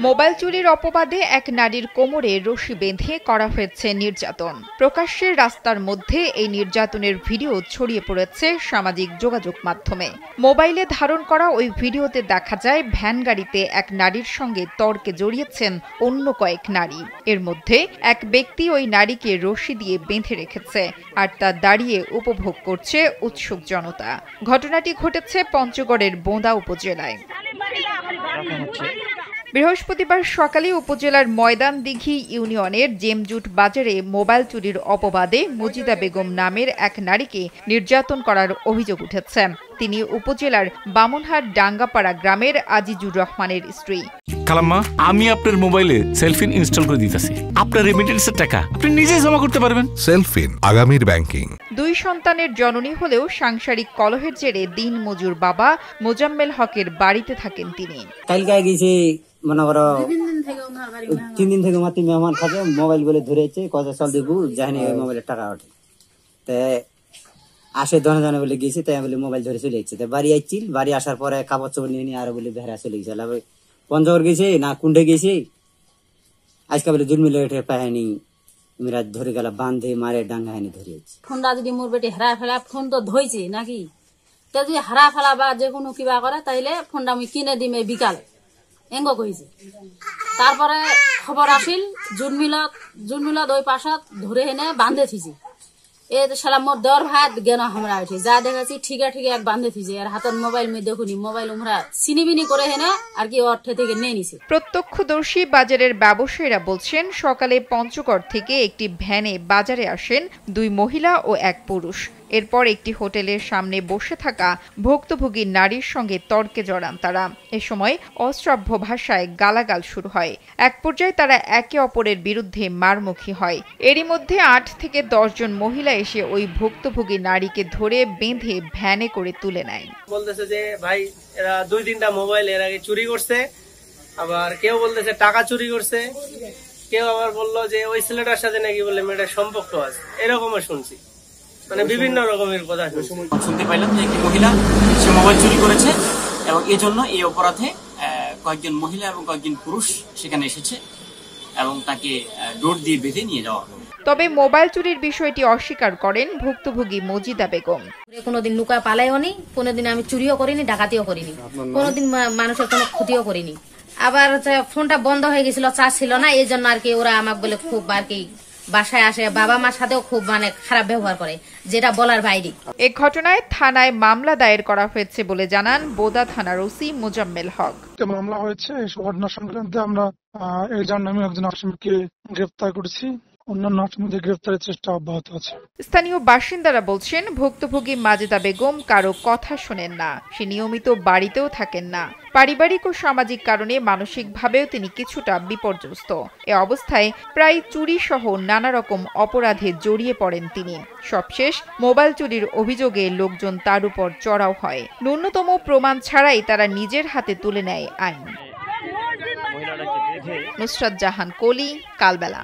Mobile চুরির অপবাদে এক নারীর কোমরে রশি বেঁধে করা হয়েছে নির্যাতন। প্রকাশ্যে রাস্তার মধ্যে এই নির্যাতনের ভিডিও ছড়িয়ে পড়েছে সামাজিক যোগাযোগ মাধ্যমে। মোবাইলে ধারণ করা ওই ভিডিওতে দেখা যায় ভ্যান গাড়িতে এক নারীর সঙ্গে তর্কে জড়িয়েছেন অন্য কয়েক নারী। এর মধ্যে এক ব্যক্তি ওই নারীকে রশি দিয়ে বেঁধে রেখেছে, আর তা দাঁড়িয়ে উপভোগ করছে উৎসুক জনতা। ঘটনাটি ঘটেছে পঞ্চগড়ের বোঁদা উপজেলায়। বৃহস্পতিবার সকালে উপজেলার ময়দান দিঘি ইউনিয়নের জেমজুট বাজারে মোবাইল চুরির অপবাদে মজিদা বেগম নামের এক নারীকে নির্যাতন করার অভিযোগ উঠেছে। তিনি উপজেলার বামনহাট ডাঙ্গাপাড়া গ্রামের আজিজুর রহমানের স্ত্রী। খালাম্মা, আমি আপনার মোবাইলে সেলফিন ইনস্টল করে দিতেছি। আপনার রেমিটেন্সের টাকা আপনি নিজেই জমা করতে পারবেন। সেলফিন, আগামীর ব্যাংকিং। দুই সন্তানের জননী হলেও সাংসারিক কলহের জেরে দিন মজুর বাবা মোজাম্মেল হকের বাড়িতে থাকেন তিনি। কালকে গেছি মনে করো 3 দিন থেকে মাত্র মেহমান থাকে, মোবাইল বলে ধরেছে, কথা চল দেখবো যায়নি মোবাইলের টাকা ওঠে। আসে দনে বলে গেছি, তাই বলে মোবাইল ধরে চলে যাচ্ছে। বাড়ি আসছিল, বাড়ি আসার পরে কাপড় চোপড় নিয়ে আরো বলে বেড়া চলে গেছে। পঞ্চগড় গেছে না কুন্ডে গেছে, আজকে বলে জুলমিলে উঠে পায়নি, মেয়েরা ধরে গেল বান্ধে মারে ডাঙ্গা হানি ধরে যাচ্ছে। ফোনটা যদি মোর বেটি হারা ফেলা, ফোন তো ধইছে নাকি, তা যদি হারা ফেলা বা যে কোনো কিবা করে তাইলে ফোনটা আমি কিনে দিমে বিকালে এঙ্গ কইছে। তারপরে খবর আসিল জুনমিলত ওই পাশাত ধরে এনে বান্ধে থিছি। এ শালা মোর দেওয়ার ভাত জ্ঞান আমরা উঠে যা দেখাচ্ছি ঠিকা এক বান্ধে থিছে। আর হাতের মোবাইল মেয়ে দেখুনি, মোবাইল উমরা চিনিবিনি করে হেনে আর কি অর্থ থেকে নিয়ে নিছে। প্রত্যক্ষদর্শী বাজারের ব্যবসায়ীরা বলছেন, সকালে পঞ্চগড় থেকে একটি ভ্যানে বাজারে আসেন 2 মহিলা ও 1 পুরুষ। এরপর একটি হোটেলের সামনে বসে থাকা ভুক্তভোগী নারীর সঙ্গে তর্কে জড়ান তারা। এ সময় অশ্রাব্য ভাষায় গালাগাল শুরু হয়। এক পর্যায়ে তারা একে অপরের বিরুদ্ধে মারমুখী হয়। এরই মধ্যে 8 থেকে 10 জন মহিলা এসে ওই ভুক্তভোগী নারীকে ধরে বেঁধে ভ্যানে করে তুলে নেয়। বলতেছে যে ভাই এরা 2-3টা মোবাইল এর আগে চুরি করছে, আবার কেউ বলতেছে টাকা চুরি করছে, কেউ আবার বললো যে ওই ছেলেটার সাথে নাকি বলে মেয়েটার সম্পর্ক আছে, এরকমও শুনছি। মানে বিভিন্ন রকমের কথা শুনতে পাইলাম যে একটি মহিলা সে মোবাইল চুরি করেছে এবং এজন্য এই অপরাধে কয়েকজন মহিলা এবং কয়েকজন পুরুষ সেখানে এসেছে এবং তাকে ডোর দিয়ে বেঁধে নিয়ে যাওয়া হবে। তবে মোবাইল চুরির বিষয়টি অস্বীকার করেন ভুক্তভোগী মজিদা বেগম। কোনোদিন লুকা পালাইও নি, কোনোদিন আমি চুরিও করিনি, ডাকাতিও করিনি, কোনোদিন মানুষের কোনো ক্ষতিও করিনি। আবার ফোনটা বন্ধ হয়ে গেছিল, চার্জ ছিল না, এই জন্য আর কি ওরা আমাকে বলে খুব আর কি বাসায় আসে, বাবা মার সাথেও খুব মানে খারাপ ব্যবহার করে, যেটা বলার বাইরে। এ ঘটনায় থানায় মামলা দায়ের করা হয়েছে বলে জানান বোদা থানার ওসি মোজাম্মেল হক। মামলা হয়েছে, এই ঘটনা সংক্রান্তে আমরা এই যার নামে একজন আসামিকে গ্রেফতার করেছি, অন্যান্য আসামিদের গ্রেফতারের চেষ্টা অব্যাহত আছে। স্থানীয় বাসিন্দারা বলছেন, ভুক্তভোগী মাজেদা বেগম কারো কথা শোনেন না, সে নিয়মিত বাড়িতেও থাকেন না। পারিবারিক ও সামাজিক কারণে মানসিকভাবেও তিনি কিছুটা বিপর্যস্ত। এ অবস্থায় প্রায় চুরি সহ নানা রকম অপরাধে জড়িয়ে পড়েন তিনি। সবশেষ মোবাইল চুরির অভিযোগে লোকজন তার উপর চড়াও হয়। ন্যূনতম প্রমাণ ছাড়াই তারা নিজের হাতে তুলে নেয় আইন। নুসরাত জাহান কলি, কালবেলা।